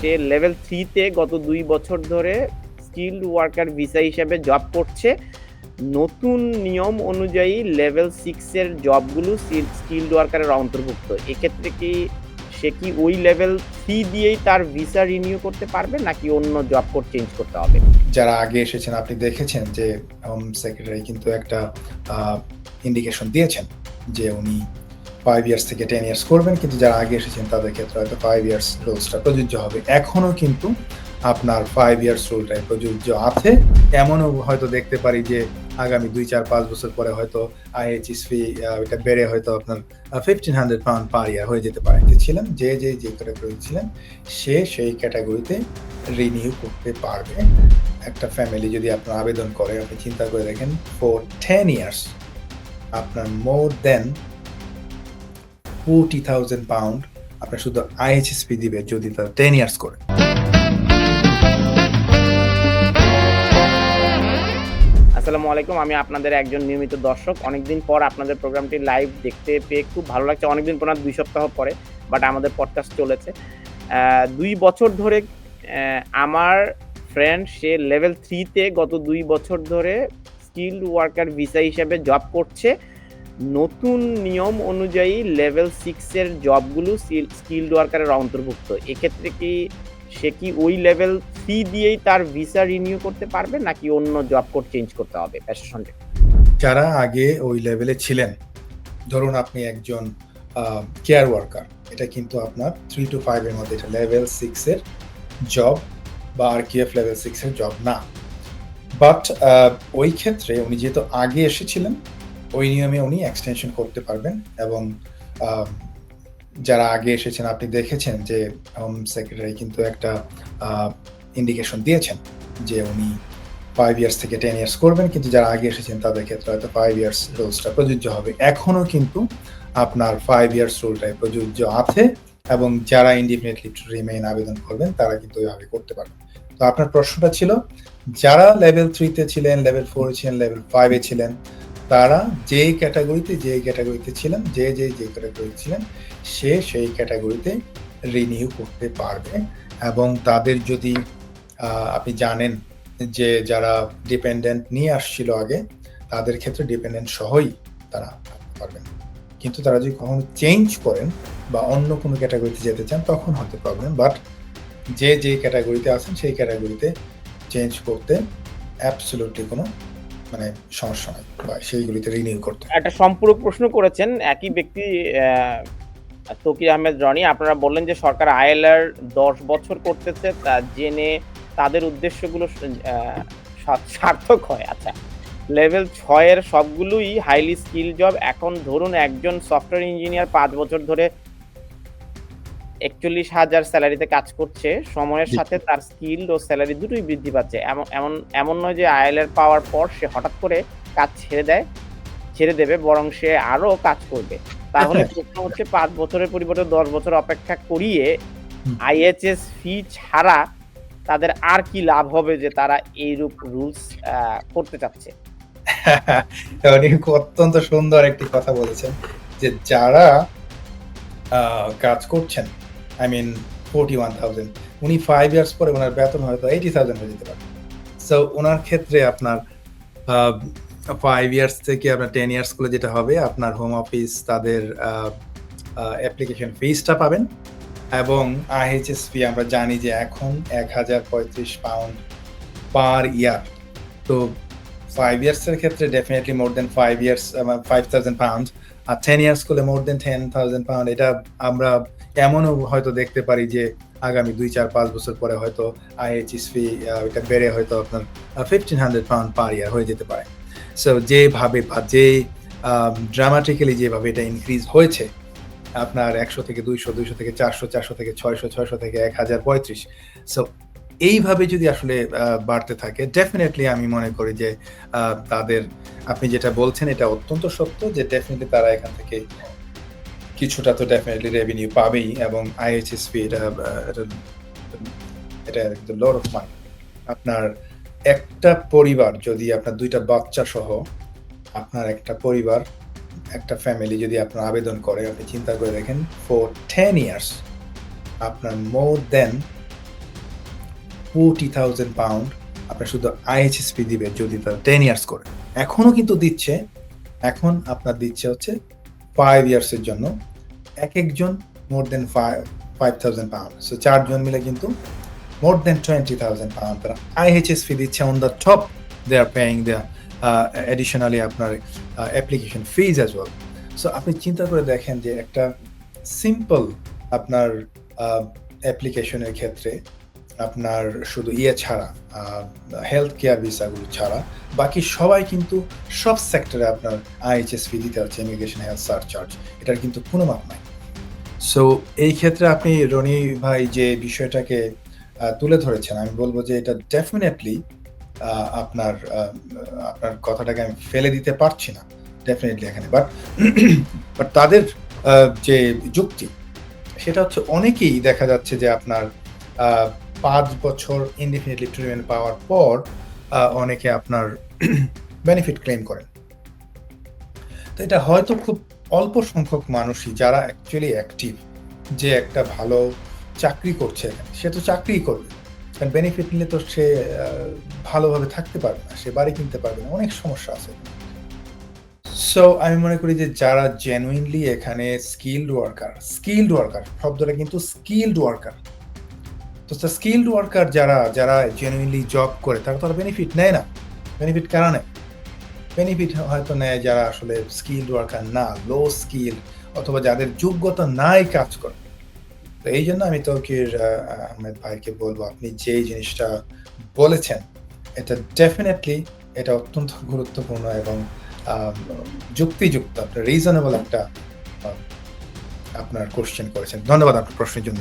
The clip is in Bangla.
সে লেভেল 3 তে গত ২ বছর ধরে স্কিলড ওয়ার্কার ভিসা হিসেবে জব করছে। নতুন নিয়ম অনুযায়ী লেভেল 6 এর জবগুলো স্কিলড ওয়ার্কারের অন্তর্ভুক্ত। এক্ষেত্রে কি সে কি ওই লেভেল 3 দিয়েই তার ভিসা রিনিউ করতে পারবে নাকি অন্য জব কোড চেঞ্জ করতে হবে? যারা আগে এসেছেন আপনি দেখেছেন যে হোম সেক্রেটারি কিন্তু একটা ইন্ডিকেশন দিয়েছেন যে উনি 5 ইয়ার্স থেকে 10 ইয়ার্স করবেন, কিন্তু যারা আগে এসেছেন তাদের ক্ষেত্রে হয়তো 5 ইয়ার্স রুলসটা প্রযোজ্য হবে। এখনো কিন্তু আপনার 5 ইয়ার্স রুলটাই প্রযোজ্য আছে। এমনও হয়তো দেখতে পারি যে আগামী 2, 4, 5 বছর পরে হয়তো IHS ফি এটা বেড়ে হয়তো আপনার 1500 পাউন্ড পার ইয়ার হয়ে যেতে পারে। ছিলেন যে ক্যাটাগরি ছিলেন সে সেই ক্যাটাগরিতে রিনিউ করতে পারবে। একটা ফ্যামিলি যদি আপনার আবেদন করে, আপনি চিন্তা করে দেখেন ফর 10 ইয়ার্স আপনার মোর দেন 40,000 পাউন্ড আপনার শুধু IHS ফি দিবে যদি তারা 10 ইয়ার্স করে। আসসালামু আলাইকুম। আমি আপনাদের একজন নিয়মিত দর্শক। অনেকদিন পর আপনাদের প্রোগ্রামটি লাইভ দেখতে পেয়ে খুব ভালো লাগছে। অনেকদিন পর না ২ সপ্তাহ পরে, বাট আমাদের পডকাস্ট চলেছে। ২ বছর ধরে আমার ফ্রেন্ড সে লেভেল 3 তে গত ২ বছর ধরে স্কিলড ওয়ার্কার ভিসা হিসেবে জব করছে। নতুন নিয়ম অনুযায়ী লেভেল 6 এর জবগুলো স্কিলড ওয়ার্কারের অন্তর্ভুক্ত। এক্ষেত্রে কি সে কি ওই লেভেল 3 দিয়েই তার ভিসা রিনিউ করতে পারবে নাকি অন্য জব কোড চেঞ্জ করতে হবে পেশার সঙ্গে? যারা আগে ওই লেভেলে ছিলেন, ধরুন আপনি একজন কেয়ার ওয়ার্কার, এটা কিন্তু আপনার 3 to 5 এর মধ্যে, এটা লেভেল 6 এর জব বা RQF লেভেল 6 এর জব না। বাট ওই ক্ষেত্রে উনি যেহেতু আগে এসেছিলেন ওই নিয়মে উনি এক্সটেনশন করতে পারবেন। এবং যারা আগে এসেছেন আপনি দেখেছেন যে হোম সেক্রেটারি কিন্তু একটা ইন্ডিকেশন দিয়েছেন যে উনি 5 ইয়ার্স থেকে 10 ইয়ার্স করবেন, কিন্তু যারা আগে এসেছেন তাদের ক্ষেত্রে হয়তো 5 ইয়ার্স রুলসটা প্রযোজ্য হবে। এখনো কিন্তু আপনার 5 ইয়ার্স রুলটাই প্রযোজ্য আছে এবং যারা ইনডিফিনিটলি টু রিমেইন আবেদন করবেন তারা কিন্তু ওইভাবে করতে পারবেন। তো আপনার প্রশ্নটা ছিল যারা লেভেল 3 তে ছিলেন, লেভেল 4 এ ছিলেন, লেভেল 5 এ ছিলেন, তারা যেই ক্যাটাগরিতে ছিলেন, যে ক্যাটাগরি ছিলেন সে সেই ক্যাটাগরিতে রিনিউ করতে পারবে। এবং তাদের যদি আপনি জানেন যে যারা ডিপেন্ডেন্ট নিয়ে আসছিল আগে, তাদের ক্ষেত্রে ডিপেন্ডেন্ট সহই তারা পারবেন। কিন্তু তারা যদি কখনো চেঞ্জ করেন বা অন্য কোনো ক্যাটাগরিতে যেতে চান তখন হয়তো প্রবলেম। বাট যে ক্যাটাগরিতে আছেন সেই ক্যাটাগরিতে চেঞ্জ করতে অ্যাবসলিউটলি কোনো সমস্যা নাই বা সেইগুলিতে রিনিউ করতে। একটা সম্পূরক প্রশ্ন করেছেন একই ব্যক্তি, তকির আহমেদ রনি। আপনারা বললেন যে সরকার ILR 10 বছর করতেছে, তা জেনে তাদের উদ্দেশ্যগুলো সার্থক হয়। আচ্ছা, লেভেল 6 এর সবগুলোই হাইলি স্কিল জব। এখন ধরুন একজন সফটওয়্যার ইঞ্জিনিয়ার 5 বছর ধরে ৪১,০০০ স্যালারিতে কাজ করছে। সময়ের সাথে তার স্কিল ও স্যালারি দুটোই বৃদ্ধি পাচ্ছে। এমন নয় যে ILR পাওয়ার পর সে হঠাৎ করে কাজ ছেড়ে দেবে, বরং সে আরো কাজ করবে। তাহলে প্রশ্ন হচ্ছে 5 বছরের পরিবর্তে 10 বছর অপেক্ষা করিয়ে IHS ফি ছাড়া তাদের আর কি লাভ হবে যে তারা এইরূপ রুলস করতে চাচ্ছে? উনি অত্যন্ত সুন্দর একটি কথা বলেছেন যে যারা কাজ করছেন, আই মিন 41,000, উনি 5 ইয়ার্স পরে ওনার বেতন হয়তো 80,000 হয়ে যেতে পারে। সো ওনার ক্ষেত্রে আপনার 5 ইয়ার্স থেকে আপনার 10 ইয়ার্স গুলো যেটা হবে, আপনার হোম অফিস তাদের অ্যাপ্লিকেশন ফিসটা পাবেন এবং IHS ফি আমরা জানি যে এখন 1,035 পাউন্ড পার ইয়ার। তো 5 ইয়ার্স এর ক্ষেত্রে ডেফিনেটলি মোর দেন 5 ইয়ার্স 5,000 পাউন্ড, আর 10 ইয়ার্স করলে মোর দেন 10,000 পাউন্ড। এটা আমরা এমনও হয়তো দেখতে পারি যে আগামী 2, 4, 5 বছর পরে হয়তো IHS ফি এটা বেড়ে হয়তো আপনার 1,500 পাউন্ড পার ইয়ার হয়ে যেতে পারে। সো যেভাবে বা যে ড্রামাটিক্যালি যেভাবে এটা ইনক্রিজ হয়েছে, আপনার 100 থেকে 200, 200 থেকে 400, 400 থেকে 600, 600 থেকে 1,035। সো এইভাবে যদি আসলে বাড়তে থাকে, ডেফিনেটলি আমি মনে করি যে তাদের, আপনি যেটা বলছেন এটা অত্যন্ত সত্য যে ডেফিনেটলি তারা এখান থেকে কিছুটা তো ডেফিনেটলি রেভিনিউ পাবেই। এবং IHS ফি এটা কিন্তু লট অফ মানি। আপনার একটা পরিবার যদি আপনার 2টা বাচ্চা সহ আপনার একটা পরিবার, একটা ফ্যামিলি যদি আপনার আবেদন করে, আপনি চিন্তা করে দেখেন ফর 10 ইয়ার্স আপনার মোর দেন £40,000 আপনার শুধু IHSP দিবে যদি তারা 10 ইয়ার্স করে। এখনো কিন্তু দিচ্ছে। এখন আপনার দিচ্ছে হচ্ছে 5 ইয়ার্সের জন্য একেকজন মোর দেন £5,000। সো 4 জন মিলে কিন্তু more than £20,000 তারা IHSP দিচ্ছে। On the top they are paying the additionally আপনার application fees as well. So আপনি চিন্তা করে দেখেন যে একটা সিম্পল আপনার অ্যাপ্লিকেশনের ক্ষেত্রে আপনার শুধু ছাড়া হেলথ কেয়ার ভিসাগুলো ছাড়া বাকি সবাই কিন্তু সব সেক্টরে আপনার IHSP দিতে হচ্ছে, ইমিগ্রেশন হেলথ সারচার্জ। এটার কিন্তু কোনো মাপ নাই। সো এই ক্ষেত্রে আপনি রনি ভাই যে বিষয়টাকে তুলে ধরেছেন, আমি বলবো যে এটা ডেফিনেটলি আপনার কথাটাকে আমি ফেলে দিতে পারছি না ডেফিনেটলি এখানে। বাট তাদের যে যুক্তি সেটা হচ্ছে অনেকেই দেখা যাচ্ছে যে আপনার 5 বছর ইনডিফিনিট লিভ টু রিমেইন পাওয়ার পর অনেকে আপনার বেনিফিট ক্লেম করেন। তো এটা হয়তো খুব অল্প সংখ্যক মানুষই যারা অ্যাকচুয়ালি অ্যাক্টিভ, যে একটা ভালো চাকরি করছে সে তো চাকরিই করবে, কারণ বেনিফিট নিলে তো সে ভালোভাবে থাকতে পারবে না, সে বাড়ি কিনতে পারবে না, অনেক সমস্যা আছে। সো আমি মনে করি যে যারা জেনুইনলি এখানে স্কিলড ওয়ার্কার শব্দটা কিন্তু স্কিলড ওয়ার্কার, তো স্কিলড ওয়ার্কার যারা জেনুইনলি জব করে তারা বেনিফিট নেয় না। বেনিফিট কারা নেয়? বেনিফিট হয়তো নেয় যারা আসলে স্কিলড ওয়ার্কার না, লো স্কিল অথবা যাদের যোগ্যতা নাই কাজ করে। তো এই জন্য আমি তৌকির আহমেদ ভাইকে বলবো, আপনি যে জিনিসটা বলেছেন এটা ডেফিনেটলি এটা অত্যন্ত গুরুত্বপূর্ণ এবং যুক্তিযুক্ত, আপনার রিজনেবল একটা আপনার কোশ্চেন করেছেন। ধন্যবাদ আপনার প্রশ্নের জন্য।